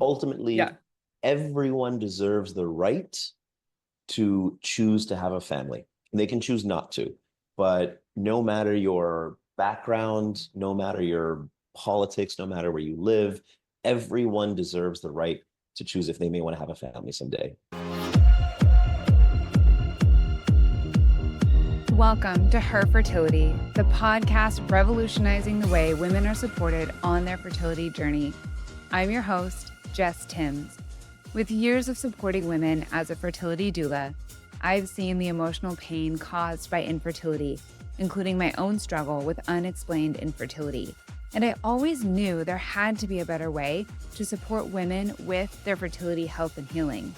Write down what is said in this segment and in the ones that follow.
Ultimately, Yeah. everyone deserves the right to choose to have a family. And they can choose not to. But no matter your background, no matter your politics, no matter where you live, everyone deserves the right to choose if they may want to have a family someday. Welcome to Her Fertility, the podcast revolutionizing the way women are supported on their fertility journey. I'm your host, Jess Timms. With years of supporting women as a fertility doula, I've seen the emotional pain caused by infertility, including my own struggle with unexplained infertility. And I always knew there had to be a better way to support women with their fertility health and healing.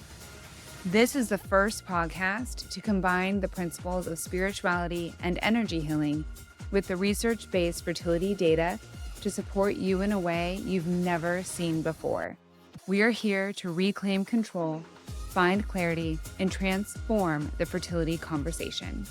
This is the first podcast to combine the principles of spirituality and energy healing with the research-based fertility data to support you in a way you've never seen before. We are here to reclaim control, find clarity, and transform the fertility conversation.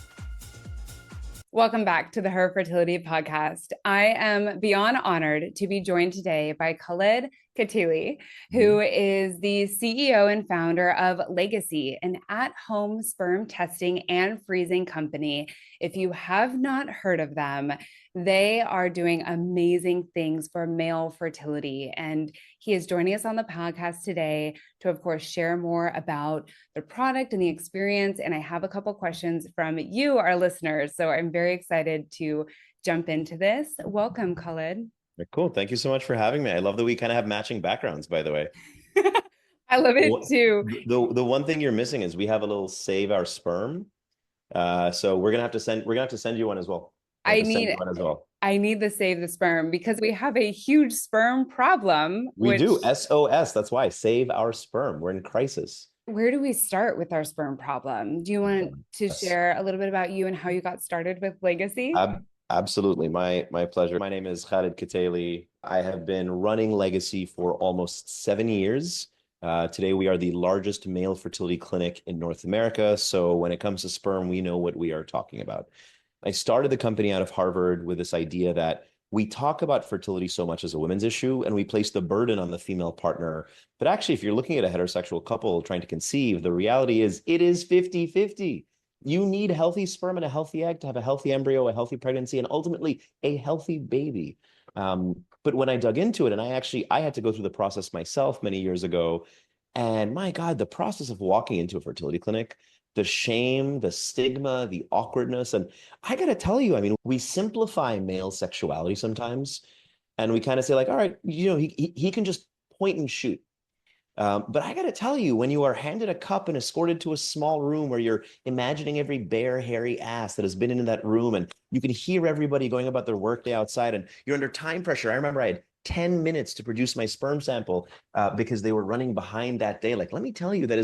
Welcome back to the Her Fertility podcast. I am beyond honored to be joined today by Khaled Kteily, who is the CEO and founder of Legacy, an at-home sperm testing and freezing company. If you have not heard of them, they are doing amazing things for male fertility. And he is joining us on the podcast today to, of course, share more about the product and the experience. And I have a couple questions from you, our listeners. So I'm very excited to jump into this. Welcome, Khaled. Cool. Thank you so much for having me. I love that we kind of have matching backgrounds, by the way. I love it too. The one thing you're missing is we have a little save our sperm. So we're gonna have to send you one as well. We have I to send need you one as well. I need to save the sperm because we have a huge sperm problem, We which do. SOS. That's why. Save our sperm. We're in crisis. where do we start with our sperm problem? Do you want to Yes. share a little bit about you and how you got started with Legacy? Absolutely. My pleasure. My name is Khaled Kteily. I have been running Legacy for almost 7 years. Today, we are the largest male fertility clinic in North America. So when it comes to sperm, we know what we are talking about. I started the company out of Harvard with this idea that we talk about fertility so much as a women's issue, and we place the burden on the female partner. But actually, if you're looking at a heterosexual couple trying to conceive, the reality is it is 50-50. You need healthy sperm and a healthy egg to have a healthy embryo, a healthy pregnancy, and ultimately a healthy baby. But when I dug into it, and I had to go through the process myself many years ago, and my God, the process of walking into a fertility clinic, the shame, the stigma, the awkwardness, and I got to tell you, I mean, we simplify male sexuality sometimes, and we kind of say like, all right, he can just point and shoot. But I got to tell you, when you are handed a cup and escorted to a small room where you're imagining every bare, hairy ass that has been in that room, and you can hear everybody going about their workday outside, and you're under time pressure. I remember I had 10 minutes to produce my sperm sample because they were running behind that day. Like, let me tell you, that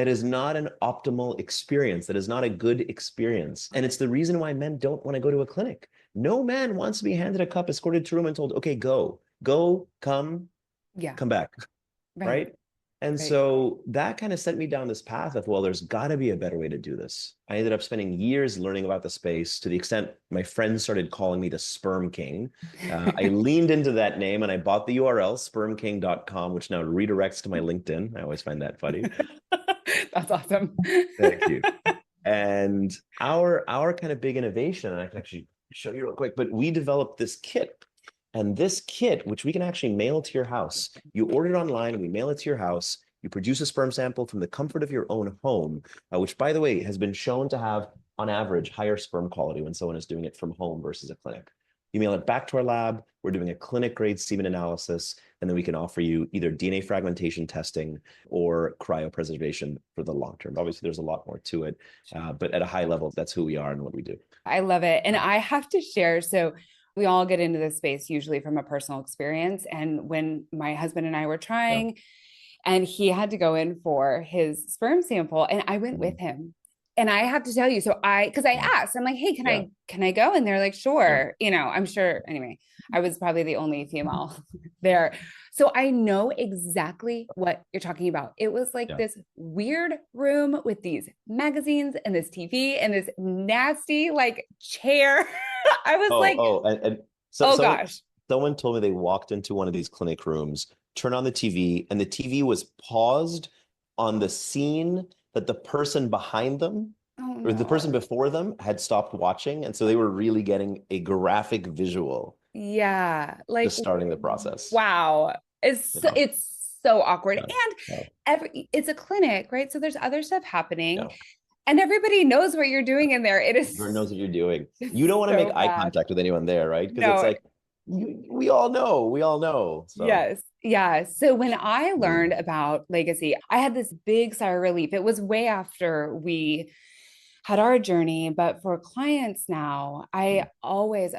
is not an optimal experience. That is not a good experience. And it's the reason why men don't want to go to a clinic. No man wants to be handed a cup, escorted to a room, and told, okay, go, come Yeah, back. right, Right. And right. so that kind of sent me down this path of, well, there's got to be a better way to do this. I ended up spending years learning about the space to the extent my friends started calling me the Sperm King. I leaned into that name and I bought the URL, spermking.com, which now redirects to my LinkedIn. I always find that funny. That's awesome. Thank you. And our kind of big innovation, and I can actually show you real quick, but we developed this kit. And this kit, which we can actually mail to your house, you order it online, and we mail it to your house. You produce a sperm sample from the comfort of your own home, which, by the way, has been shown to have, on average, higher sperm quality when someone is doing it from home versus a clinic. You mail it back to our lab. We're doing a clinic-grade semen analysis, and then we can offer you either DNA fragmentation testing or cryopreservation for the long term. Obviously, there's a lot more to it, but at a high level, that's who we are and what we do. I love it. And I have to share. So we all get into this space usually from a personal experience. And when my husband and I were Yeah. trying, and he had to go in for his sperm sample, and I went with him. And I have to tell you, because I asked, I'm like, hey, Yeah. can I go? And they're like, Yeah. sure. I'm sure. Anyway, I was probably the only female there. So I know exactly what you're talking about. It was like Yeah. this weird room with these magazines and this TV and this nasty like chair. I was like, And so oh gosh. someone told me they walked into one of these clinic rooms, turn on the TV, and the TV was paused on the scene that the person behind them Oh or the person no. before them had stopped watching. And so they were really getting a graphic visual Yeah, like just starting the process. wow. You know? It's so awkward. Yeah. And Yeah. it's a clinic, right? So there's other stuff happening Yeah. and everybody knows what you're doing in there. It is Everyone knows what you're doing. it's You don't want to make so eye bad. contact with anyone there, right? Because it's No, like we all know, we all know. So yes. Yeah. So when I learned mm, about legacy, I had this big sigh of relief. It was way after we had our journey, but for clients now, I'm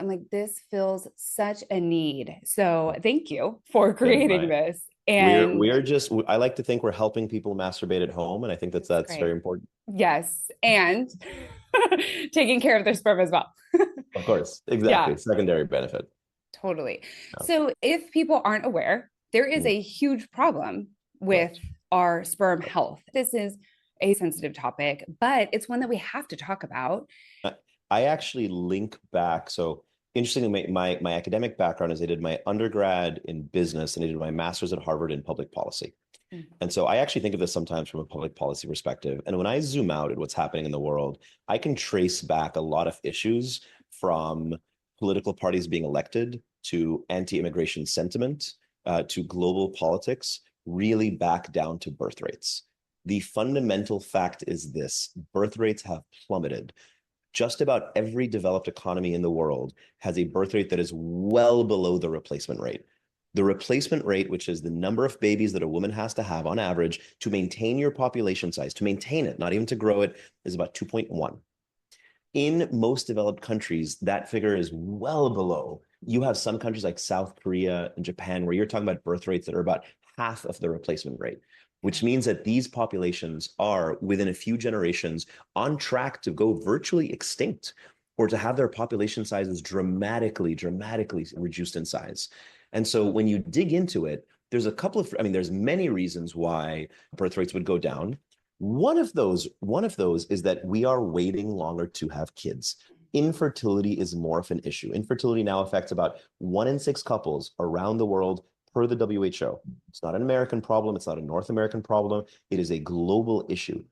like, this fills such a need. So thank you for good. creating this. We're And we're just I like to think we're helping people masturbate at home, and I think it's that's very great. important. Yes. And taking care of their sperm as well. Of course, Yeah. exactly. Secondary benefit. Totally. Yeah. So, if people aren't aware, there is Mm, a huge problem with correct. our sperm health. This is a sensitive topic, but it's one that we have to talk about. I I actually link back. So interestingly, my academic background is I did my undergrad in business and I did my master's at Harvard in public policy. Mm. And so I actually think of this sometimes from a public policy perspective. And when I zoom out at what's happening in the world, I can trace back a lot of issues from political parties being elected to anti-immigration sentiment to global politics, really back down to birth rates. The fundamental fact is this: birth rates have plummeted. Just about every developed economy in the world has a birth rate that is well below the replacement rate. The replacement rate, which is the number of babies that a woman has to have on average to maintain your population size, to maintain it, not even to grow it, is about 2.1. In most developed countries, that figure is well below. You have some countries like South Korea and Japan where you're talking about birth rates that are about half of the replacement rate, which means that these populations are within a few generations on track to go virtually extinct or to have their population sizes dramatically reduced in size. And so when you dig into it, there's many reasons why birth rates would go down. One of those is that we are waiting longer to have kids. Infertility is more of an issue. Infertility now affects about 1 in 6 couples around the world per the WHO. It's not an American problem. It's not a North American problem. It is a global issue.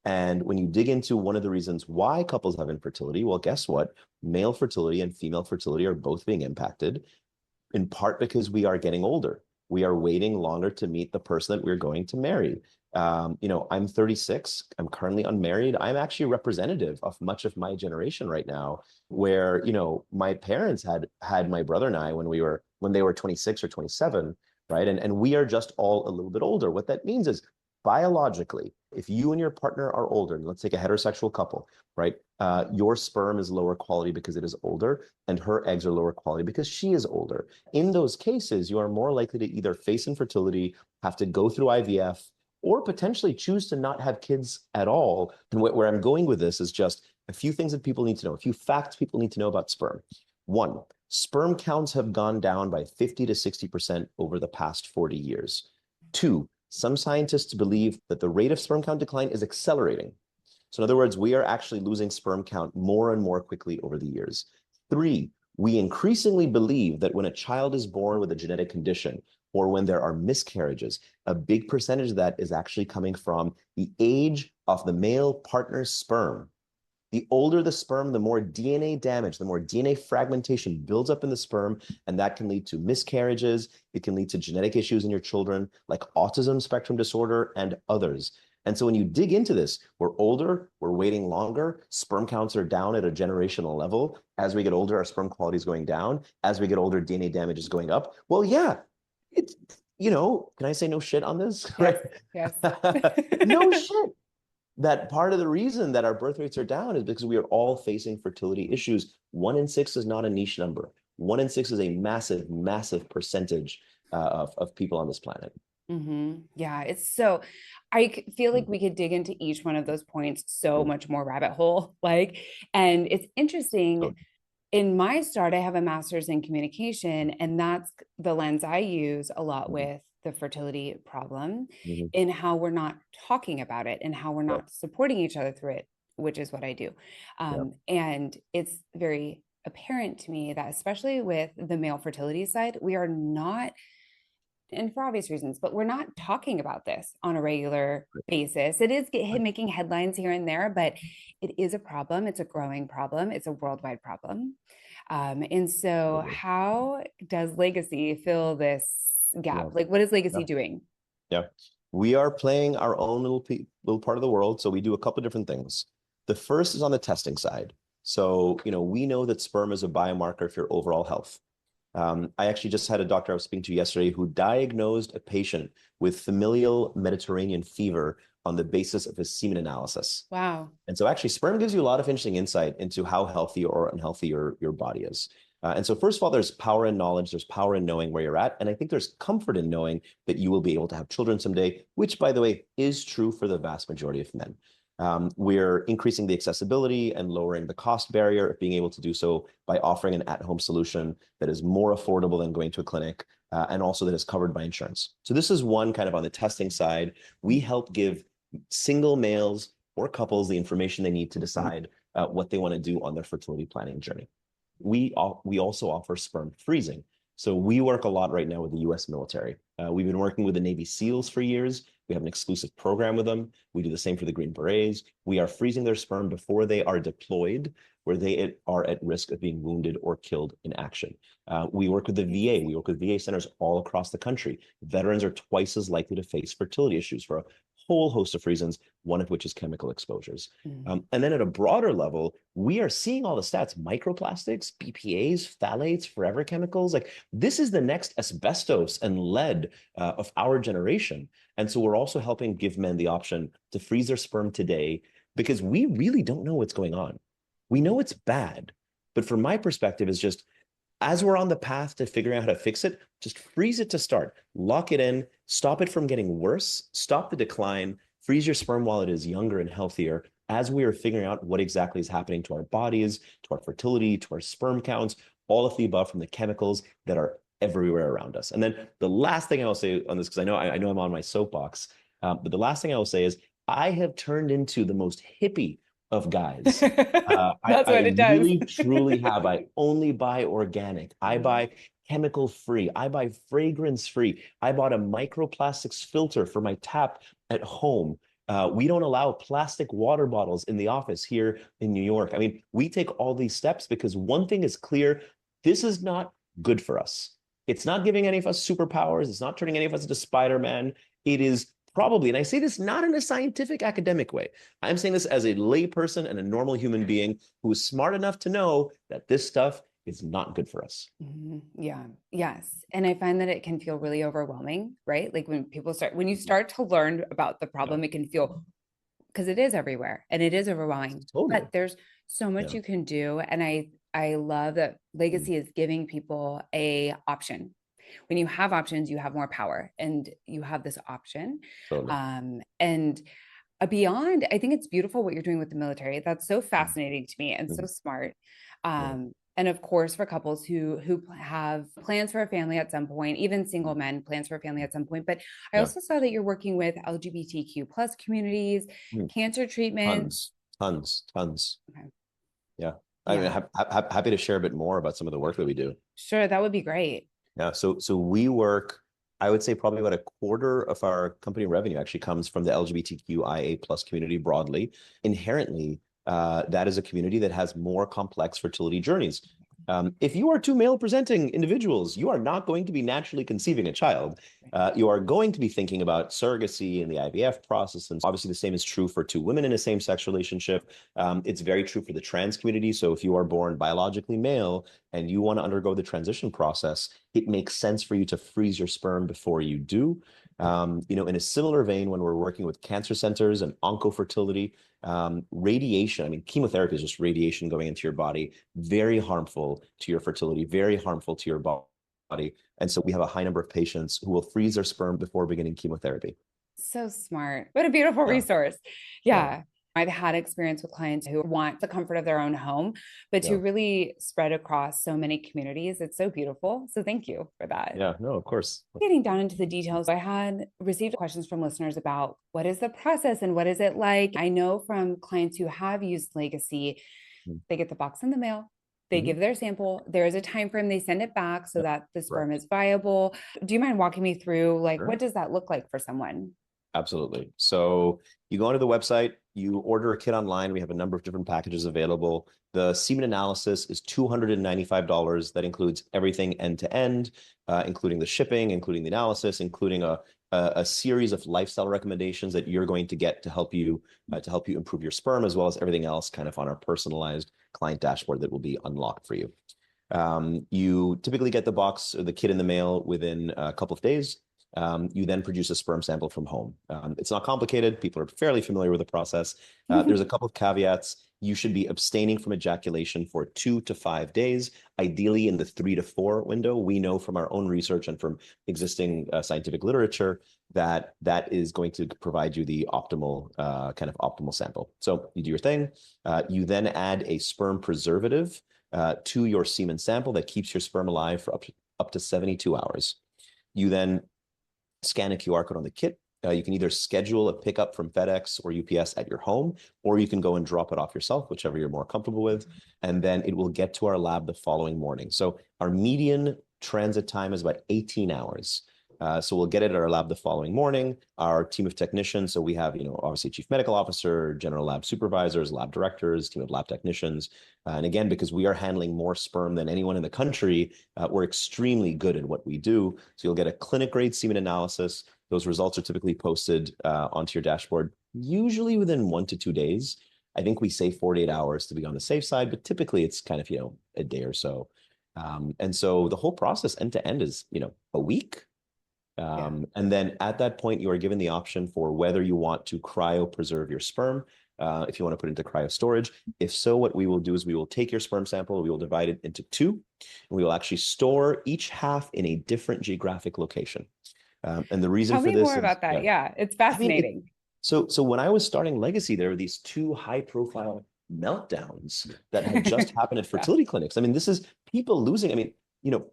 And when you dig into one of the reasons why couples have infertility, well, guess what? Male fertility and female fertility are both being impacted in part because we are getting older. We are waiting longer to meet the person that we're going to marry. I'm 36. I'm currently unmarried. I'm actually representative of much of my generation right now, where my parents had my brother and I when they were 26 or 27, right? And we are just all a little bit older. What that means is biologically, if you and your partner are older, let's take a heterosexual couple, right? Your sperm is lower quality because it is older, and her eggs are lower quality because she is older. In those cases, you are more likely to either face infertility, have to go through IVF, or potentially choose to not have kids at all. And where I'm going with this is just a few things that people need to know, a few facts people need to know about sperm. One, sperm counts have gone down by 50 to 60% over the past 40 years. Two, some scientists believe that the rate of sperm count decline is accelerating. So in other words, we are actually losing sperm count more and more quickly over the years. Three, we increasingly believe that when a child is born with a genetic condition or when there are miscarriages, a big percentage of that is actually coming from the age of the male partner's sperm. The older the sperm, the more DNA damage, the more DNA fragmentation builds up in the sperm, and that can lead to miscarriages. It can lead to genetic issues in your children, like autism spectrum disorder and others. And so when you dig into this, we're older, we're waiting longer, sperm counts are down at a generational level. As we get older, our sperm quality is going down. As we get older, DNA damage is going up. Well, yeah, it's, can I say no shit on this? Yes. Right? Yes. No shit. That part of the reason that our birth rates are down is because we are all facing fertility issues. 1 in 6 is not a niche number. 1 in 6 is a massive percentage of people on this planet. Yeah, it's so I feel like we could dig into each one of those points so Mhm. much more rabbit hole. And it's interesting. So, In my start, I have a master's in communication, and that's the lens I use a lot mhm, with the fertility problem mhm, in how we're not talking about it and how we're yeah, not supporting each other through it, which is what I do. yeah, And it's very apparent to me that, especially with the male fertility side, we are not and for obvious reasons, but we're not talking about this on a regular basis. It is making headlines here and there, but it is a problem. It's a growing problem. It's a worldwide problem. And so how does Legacy fill this gap? Like, what is Legacy doing? Yeah. We are playing our own little part of the world. So we do a couple of different things. The first is on the testing side. So, we know that sperm is a biomarker for your overall health. I actually just had a doctor I was speaking to yesterday who diagnosed a patient with familial Mediterranean fever on the basis of his semen analysis. Wow. And so actually sperm gives you a lot of interesting insight into how healthy or unhealthy your body is. And so first of all, there's power in knowledge, there's power in knowing where you're at. And I think there's comfort in knowing that you will be able to have children someday, which by the way, is true for the vast majority of men. We're increasing the accessibility and lowering the cost barrier of being able to do so by offering an at-home solution that is more affordable than going to a clinic and also that is covered by insurance. So this is one kind of on the testing side. We help give single males or couples the information they need to decide what they want to do on their fertility planning journey. We also offer sperm freezing. So we work a lot right now with the US military. We've been working with the Navy SEALs for years. We have an exclusive program with them. We do the same for the Green Berets. We are freezing their sperm before they are deployed, where they are at risk of being wounded or killed in action. We work with the VA. We work with VA centers all across the country. Veterans are twice as likely to face fertility issues for a whole host of reasons, one of which is chemical exposures. And then at a broader level, we are seeing all the stats, microplastics, BPAs, phthalates, forever chemicals. Like this is the next asbestos and lead of our generation. And so we're also helping give men the option to freeze their sperm today because we really don't know what's going on. We know it's bad, but from my perspective, is just as we're on the path to figuring out how to fix it, just freeze it to start, lock it in, stop it from getting worse, stop the decline, freeze your sperm while it is younger and healthier as we are figuring out what exactly is happening to our bodies, to our fertility, to our sperm counts, all of the above from the chemicals that are everywhere around us. And then the last thing I will say on this, because I know I'm on my soapbox, but the last thing I will say is I have turned into the most hippie of guys. That's what it does. Really, truly have. I only buy organic. I buy chemical free. I buy fragrance free. I bought a microplastics filter for my tap at home. We don't allow plastic water bottles in the office here in New York. I mean, we take all these steps because one thing is clear. This is not good for us. It's not giving any of us superpowers. It's not turning any of us into Spider-Man. It is probably, and I say this not in a scientific academic way. I'm saying this as a layperson and a normal human being who is smart enough to know that this stuff is not good for us. Yeah. Yes. And I find that it can feel really overwhelming, right? Like when you start to learn about the problem, it can feel, because it is everywhere and it is overwhelming, but there's so much you can do. And I love that Legacy is giving people a option. When you have options, you have more power and you have this option. And beyond, I think it's beautiful what you're doing with the military. That's so fascinating to me and so smart. And of course, for couples who have plans for a family at some point, even single men plans for a family at some point. But I also saw that you're working with LGBTQ plus communities, cancer treatment. Tons. Okay. Yeah. I'm happy to share a bit more about some of the work that we do. Sure, that would be great. Yeah, so we work, I would say probably about a quarter of our company revenue actually comes from the LGBTQIA plus community broadly. Inherently, that is a community that has more complex fertility journeys. If you are two male presenting individuals, you are not going to be naturally conceiving a child. You are going to be thinking about surrogacy and the IVF process. And obviously the same is true for two women in a same-sex relationship. It's very true for the trans community. So if you are born biologically male and you want to undergo the transition process, it makes sense for you to freeze your sperm before you do. In a similar vein, when we're working with cancer centers and oncofertility, radiation, I mean, chemotherapy is just radiation going into your body, very harmful to your fertility, very harmful to your body. And so we have a high number of patients who will freeze their sperm before beginning chemotherapy. So smart. What a beautiful resource. Yeah. I've had experience with clients who want the comfort of their own home, but to really spread across so many communities, it's so beautiful. So thank you for that. Yeah, no, of course. Getting down into the details, I had received questions from listeners about what is the process and what is it like? I know from clients who have used Legacy, they get the box in the mail. They give their sample. There is a time frame. They send it back so Yep. that the sperm Correct. is viable. Do you mind walking me through like what Sure. does that look like for someone? Absolutely. So you go onto the website, you order a kit online. We have a number of different packages available. The semen analysis is $295. That includes everything end to end, including the shipping, including the analysis, including a series of lifestyle recommendations that you're going to get to help you improve your sperm, as well as everything else kind of on our personalized client dashboard that will be unlocked for you. You typically get the box or the kit in the mail within a couple of days. You then produce a sperm sample from home. It's not complicated. People are fairly familiar with the process. There's a couple of caveats. You should be abstaining from ejaculation for 2 to 5 days, ideally in the 3 to 4 window. We know from our own research and from existing scientific literature that that is going to provide you the optimal kind of optimal sample. So you do your thing. You then add a sperm preservative to your semen sample that keeps your sperm alive for up to 72 hours. You then scan a QR code on the kit. You can either schedule a pickup from FedEx or UPS at your home, or you can go and drop it off yourself, whichever you're more comfortable with. And then it will get to our lab the following morning. So our median transit time is about 18 hours. So we'll get it at our lab the following morning. Our team of technicians, so we have, obviously chief medical officer, general lab supervisors, lab directors, team of lab technicians. And again, because we are handling more sperm than anyone in the country, we're extremely good at what we do. So you'll get a clinic grade semen analysis. Those results are typically posted onto your dashboard, usually within 1 to 2 days. I think we say 48 hours to be on the safe side, but typically it's kind of, a day or so. And so the whole process end to end is, a week. And then at that point, you are given the option for whether you want to cryopreserve your sperm, if you want to put it into cryo storage. If so, what we will do is we will take your sperm sample, we will divide it into two, and we will actually store each half in a different geographic location. And the reason Tell for me this more is, about that. yeah, Yeah, it's I mean, fascinating. so when I was starting Legacy, there were these two high-profile meltdowns that had just happened at Yeah. fertility clinics. I mean, this is people losing. I mean,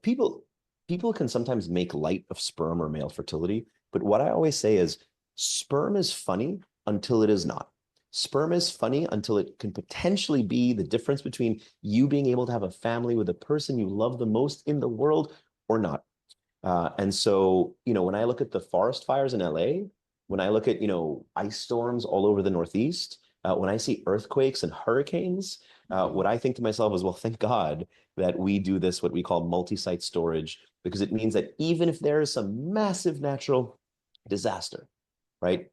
people can sometimes make light of sperm or male fertility, but what I always say is sperm is funny until it is not. Sperm is funny until it can potentially be the difference between you being able to have a family with the person you love the most in the world or not. And so, when I look at the forest fires in LA, when I look at, ice storms all over the Northeast, when I see earthquakes and hurricanes, what I think to myself is, well, thank God that we do this, what we call multi-site storage, because it means that even if there is some massive natural disaster, right,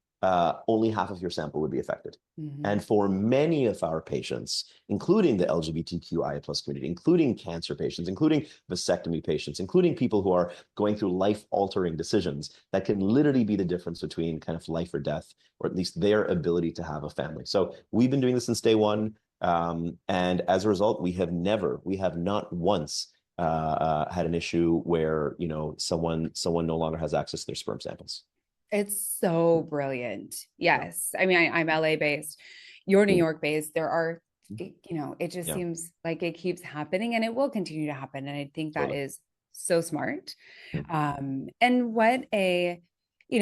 only half of your sample would be affected. Mhm. And for many of our patients, including the LGBTQIA plus community, including cancer patients, including vasectomy patients, including people who are going through life-altering decisions, that can literally be the difference between kind of life or death, or at least their ability to have a family. So we've been doing this since day one. And as a result, we have not once had an issue where, someone no longer has access to their sperm samples. It's so brilliant. Yeah. Yes. I mean, I'm LA based. You're New Mm. York based. There are, it just Yeah, seems like it keeps happening and it will continue to happen. And I think that totally. is so smart. Mm. And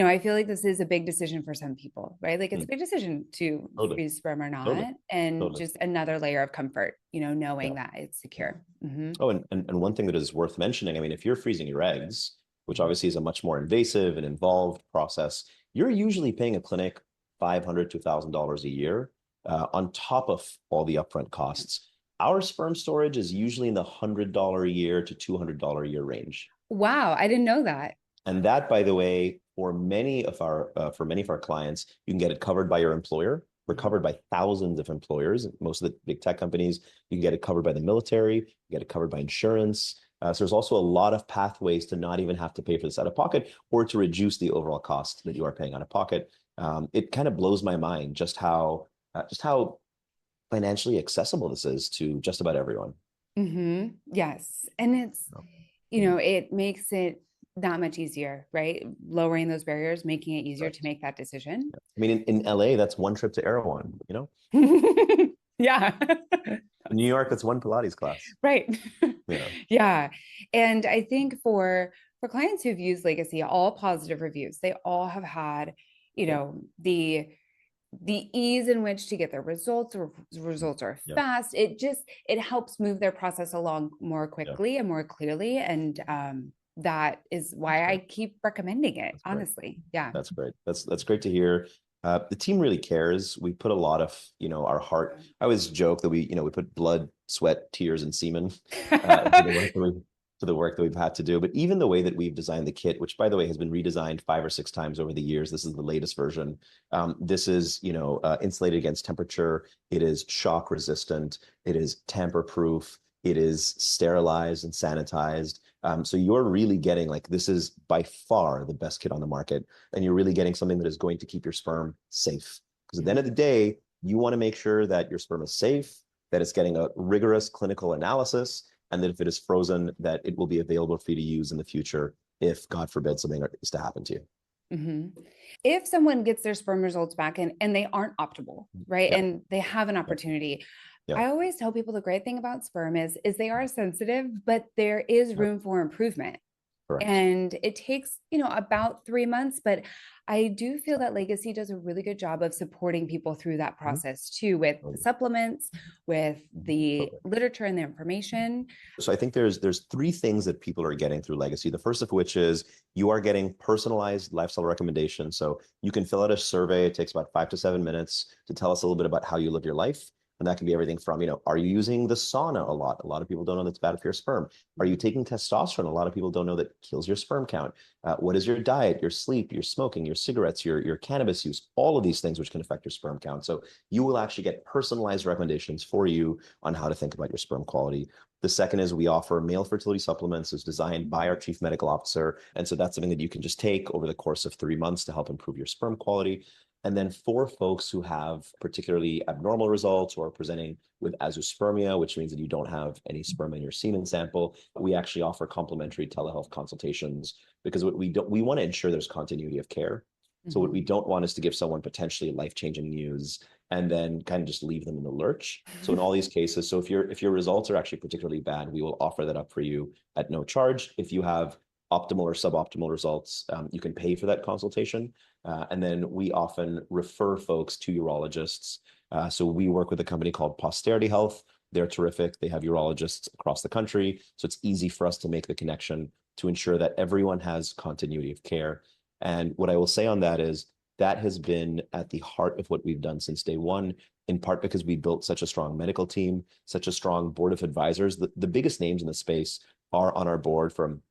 I feel like this is a big decision for some people, right? Like it's a Mm. big decision to Totally, freeze sperm or totally, not. And totally. just another layer of comfort, Yeah. knowing that it's secure. Mm-hmm. Oh, and one thing that is worth mentioning, I mean, if you're freezing your eggs, which Mm-hmm. obviously is a much more invasive and involved process, you're usually paying a clinic $500 to $1,000 a year on top of all the upfront costs. Our sperm storage is usually in the $100 a year to $200 a year range. Wow. I didn't know that. And that, by the way, for many of our clients, you can get it covered by your employer. We're covered by thousands of employers. Most of the big tech companies, you can get it covered by the military, you get it covered by insurance. So there's also a lot of pathways to not even have to pay for this out of pocket or to reduce the overall cost that you are paying out of pocket. It kind of blows my mind just how financially accessible this is to just about everyone. Mm-hmm. Yes. And So, it makes it that much easier, right? Lowering those barriers, making it easier to correct. make that decision. I mean, in LA, that's one trip to Erewhon. Yeah. In New York, that's one Pilates class. Right. Yeah. Yeah. And I think for clients who've used Legacy, all positive reviews, they all have had, Yeah. the the ease in which to get their results, or results are Yeah, fast. It helps move their process along more yeah, quickly and more clearly. And that is that's why I great. keep recommending it, That's great. honestly. Yeah. That's great. That's great to hear. The team really cares. We put a lot of, our heart. I always joke that we put blood, sweat, tears, and semen into the work that we've had to do. But even the way that we've designed the kit, which by the way has been redesigned 5 or 6 times over the years. This is the latest version. This is, insulated against temperature. It is shock resistant. It is tamper proof. It is sterilized and sanitized. So you're really getting like this is by far the best kit on the market, and you're really getting something that is going to keep your sperm safe. Because at the end of the day, you want to make sure that your sperm is safe, that it's getting a rigorous clinical analysis, and that if it is frozen, that it will be available for you to use in the future if, God forbid, something is to happen to you. Mm-hmm. If someone gets their sperm results back and they aren't optimal, right? Yeah, And they have an yeah, opportunity. yeah, I always tell people the great thing about sperm is they are sensitive, but there is yeah, room for improvement. correct. And it takes, about 3 months, but I do feel that Exactly. Legacy does a really good job of supporting people through that Mhm. process too, with the Totally. supplements, with the Totally. literature and the information. So I think there's three things that people are getting through Legacy. The first of which is you are getting personalized lifestyle recommendations. So you can fill out a survey. It takes about 5 to 7 minutes to tell us a little bit about how you live your life. And that can be everything from, are you using the sauna a lot? A lot of people don't know that's bad for your sperm. Are you taking testosterone? A lot of people don't know that kills your sperm count. What is your diet, your sleep, your smoking, your cigarettes, your cannabis use, all of these things which can affect your sperm count. So you will actually get personalized recommendations for you on how to think about your sperm quality. The second is we offer male fertility supplements as designed by our chief medical officer. And so that's something that you can just take over the course of 3 months to help improve your sperm quality. And then for folks who have particularly abnormal results or are presenting with azoospermia, which means that you don't have any sperm in your semen sample, we actually offer complimentary telehealth consultations because what we want to ensure there's continuity of care. So what we Mhm. don't want is to give someone potentially life-changing news and then kind of just leave them in the lurch. So in all these cases, so if your results are actually particularly bad, we will offer that up for you at no charge. If you have optimal or suboptimal results, you can pay for that consultation. And then we often refer folks to urologists. So we work with a company called Posterity Health. They're terrific. They have urologists across the country. So it's easy for us to make the connection to ensure that everyone has continuity of care. And what I will say on that is that has been at the heart of what we've done since day one, in part because we built such a strong medical team, such a strong board of advisors. The biggest names in the space are on our board, from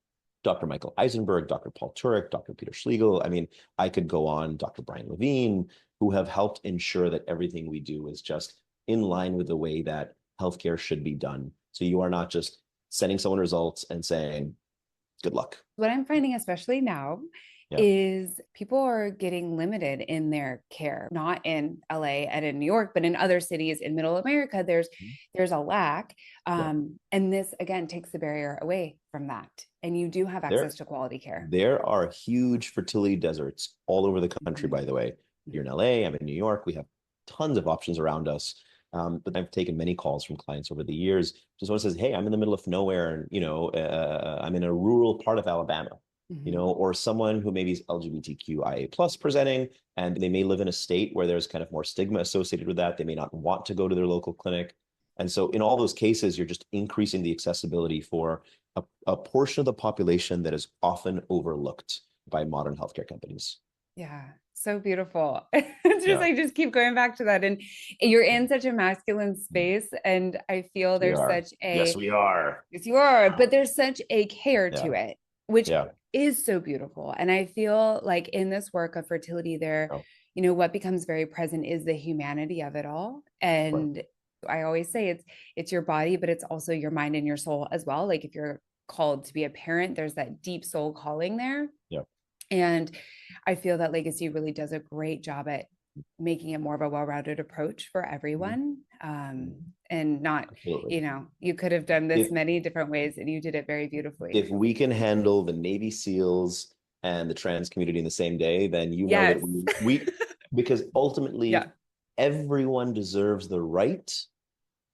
Dr. Michael Eisenberg, Dr. Paul Turek, Dr. Peter Schlegel. I mean, I could go on, Dr. Brian Levine, who have helped ensure that everything we do is just in line with the way that healthcare should be done. So you are not just sending someone results and saying, good luck. What I'm finding, especially now, Yeah. is people are getting limited in their care, not in LA and in New York, but in other cities in middle America. There's a lack. Yeah. And this again takes the barrier away from that. And you do have There, access to quality care. there are huge fertility deserts all over the country, Mhm. by the way. You're in LA, I'm in New York. We have tons of options around us. But I've taken many calls from clients over the years. Just one says, hey, I'm in the middle of nowhere and, I'm in a rural part of Alabama, Mhm. or someone who maybe is LGBTQIA plus presenting, and they may live in a state where there's kind of more stigma associated with that. They may not want to go to their local clinic. And so in all those cases, you're just increasing the accessibility for a portion of the population that is often overlooked by modern healthcare companies. Yeah, so beautiful. It's just Yeah, I just keep going back to that. And you're in such a masculine space, and I feel we there's are. such Yes, a we are. yes, you are, but there's such a care Yeah, to it, which yeah. is so beautiful. And I feel like in this work of fertility, Oh, what becomes very present is the humanity of it all. right. And I always say it's your body, but it's also your mind and your soul as well. Like if you're called to be a parent, there's that deep soul calling there. Yeah. And I feel that Legacy really does a great job at making it more of a well-rounded approach for Mhm. everyone. Mhm. And not, Absolutely. you could have done this If many different ways and you did it very beautifully. if we can handle the Navy SEALs and the trans community in the same day, then you know that Yes. we because Yeah. ultimately everyone deserves the right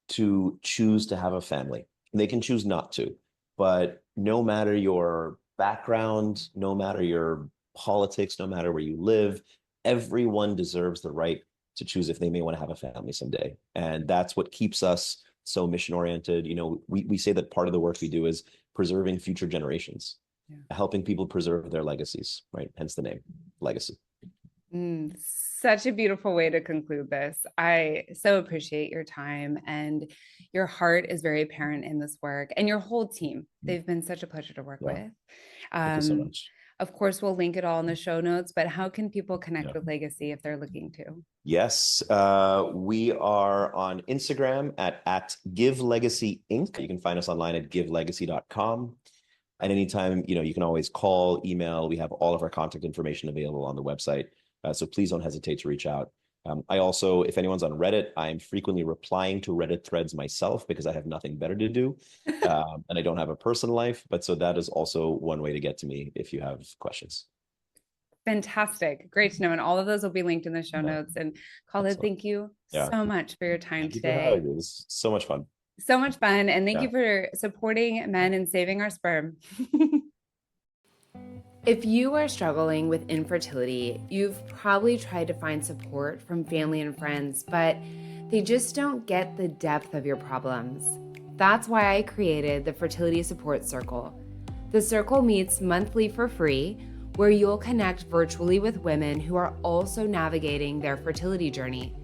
to choose to have a family. They can choose not to, but no matter your background, no matter your politics, no matter where you live, everyone deserves the right to choose if they may want to have a family someday. And that's what keeps us so mission oriented. You know, we say that part of the work we do is preserving future generations, helping people preserve their legacies, right? Hence the name, legacy. Such a beautiful way to conclude this. I so appreciate your time, and your heart is very apparent in this work, and your whole team. They've been such a pleasure to work with. Thank you so much. Of course, we'll link it all in the show notes, but how can people connect with Legacy if they're looking to? Yes, we are on Instagram at Give Legacy Inc. You can find us online at givelegacy.com. And anytime, you know, you can always call, email. We have all of our contact information available on the website. So please don't hesitate to reach out. I also, if anyone's on Reddit, I'm frequently replying to Reddit threads myself because I have nothing better to do. And I don't have a personal life. But so that is also one way to get to me if you have questions. Fantastic. Great to know. And all of those will be linked in the show notes. And Khaled, thank you so much for your time today. It was so much fun. So much fun. And thank you for supporting men and saving our sperm. If you are struggling with infertility, you've probably tried to find support from family and friends, but they just don't get the depth of your problems. That's why I created the Fertility Support Circle. The circle meets monthly for free, where you'll connect virtually with women who are also navigating their fertility journey.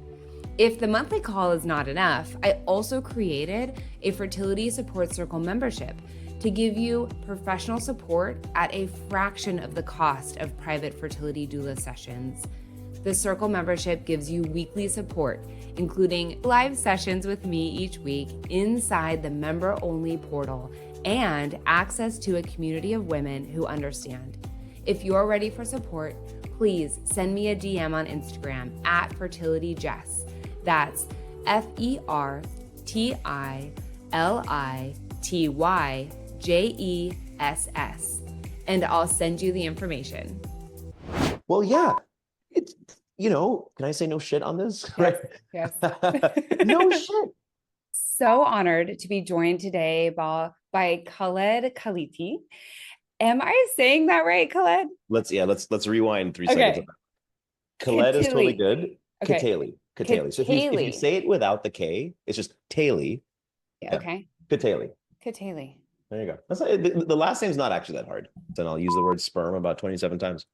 If the monthly call is not enough, I also created a Fertility Support Circle membership to give you professional support at a fraction of the cost of private fertility doula sessions. The Circle membership gives you weekly support, including live sessions with me each week inside the member-only portal and access to a community of women who understand. If you're ready for support, please send me a DM on Instagram at FertilityJess. That's FertilityJess. And I'll send you the information. Well, yeah, it's, you know, can I say no shit on this? Yes. No shit. So honored to be joined today by Khaled Kteily. Am I saying that right, Khaled? Let's rewind 3 seconds. Khaled is totally good. Kteily. So if you say it without the K, it's just Kteily. Okay. Kteily. There you go. That's not, the last name's not actually that hard. Then I'll use the word sperm about 27 times.